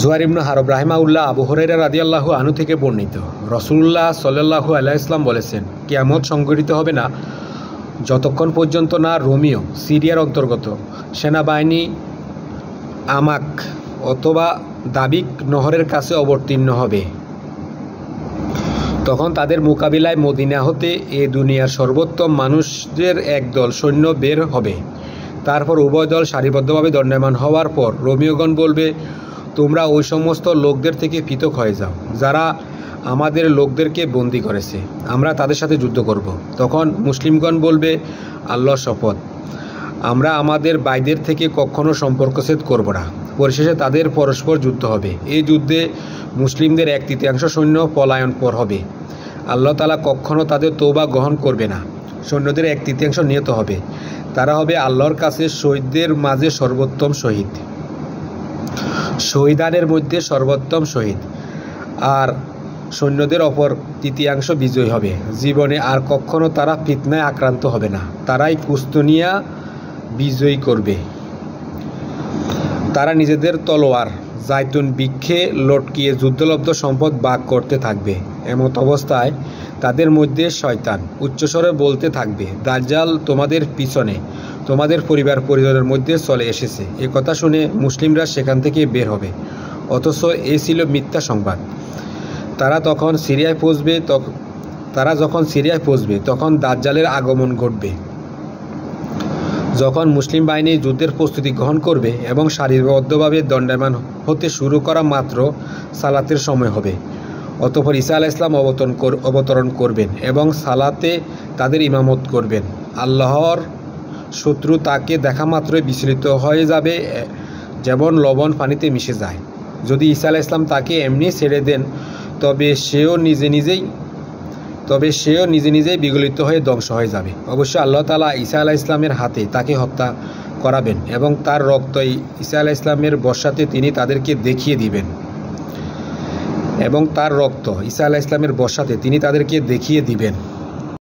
জুহাইর ইবনে হারব রাহিমাহুল্লাহ আবু হুরায়রা রাদিয়াল্লাহু আনহু থেকে বর্ণিত, রাসূলুল্লাহ সাল্লাল্লাহু আলাইহি ওয়াসাল্লাম বলেছেন, কিয়ামত সংঘটিত হবে না যতক্ষণ পর্যন্ত না রোমীয় সিরিয়ার অন্তর্গত সেনাবাহিনী আমাক অথবা দাবিক নহরের কাছে অবতীর্ণ হবে। তখন তাদের মোকাবিলায় মদিনা হতে এ দুনিয়ার সর্বোত্তম মানুষদের একদল সৈন্য বের হবে। তারপর উভয় দল সারিবদ্ধভাবে দণ্ডায়মান হওয়ার পর রোমীয়গণ বলবে, তোমরা ওই সমস্ত লোকদের থেকে পৃথক হয়ে যাও যারা আমাদের লোকদেরকে বন্দী করেছে, আমরা তাদের সাথে যুদ্ধ করব। তখন মুসলিমগণ বলবে, আল্লাহর শপথ, আমরা আমাদের ভাইদের থেকে কখনো সম্পর্কচ্ছেদ করব না। পরিশেষে তাদের পরস্পর যুদ্ধ হবে। এই যুদ্ধে মুসলিমদের 1/3 সৈন্য পলায়ন পর হবে। আল্লাহ তাআলা কখনো তাদের তওবা গ্রহণ করবে না। সৈন্যদের 1/3 নিহত হবে। তারা হবে আল্লাহর কাছে শহীদদের মাঝে সর্বোত্তম শহীদ, শহীদানের মধ্যে সর্বোত্তম শহীদ, আর সৈন্যদের অপর 1/3 বিজয়ী হবে। জীবনে আর কখনো তারা ফিতনায় আক্রান্ত হবে না। তারাই কুস্তনিয়া বিজয়ী করবে। তারা নিজেদের তলোয়ার জাইতুন বৃক্ষে লটকিয়ে যুদ্ধলব্ধ সম্পদ ভাগ করতে থাকবে। এমত অবস্থায় তাদের মধ্যে শয়তান উচ্চস্বরে বলতে থাকবে, দাজ্জাল তোমাদের পিছনে তোমাদের পরিবার পরিজনের মধ্যে চলে এসেছে। এ কথা শুনে মুসলিমরা সেখান থেকে বের হবে, অথচ এ ছিল মিথ্যা সংবাদ। তারা যখন সিরিয়ায় পৌঁছবে তখন দাজ্জালের আগমন ঘটবে। যখন মুসলিম বাহিনী যুদ্ধের প্রস্তুতি গ্রহণ করবে এবং সারিবদ্ধভাবে দণ্ডায়মান হতে শুরু করা মাত্র সালাতের সময় হবে। অতঃপর ঈসা আলাইহিস সালাম অবতরণ করবেন এবং সালাতে তাদের ইমামত করবেন। আল্লাহর শত্রু তাকে দেখা মাত্রই বিচলিত হয়ে যাবে, যেমন লবণ পানিতে মিশে যায়। যদি ঈসা আলাইহিস সালাম তাকে এমনি ছেড়ে দেন তবে সেও নিজে নিজেই বিগলিত হয়ে ধ্বংস হয়ে যাবে। অবশ্যই আল্লাহ তাআলা ঈসা আলাইহিস সালামের হাতে তাকে হত্যা করাবেন এবং তার রক্ত ঈসা আলাইহিস সালামের বর্ষাতে তিনি তাদেরকে দেখিয়ে দিবেন।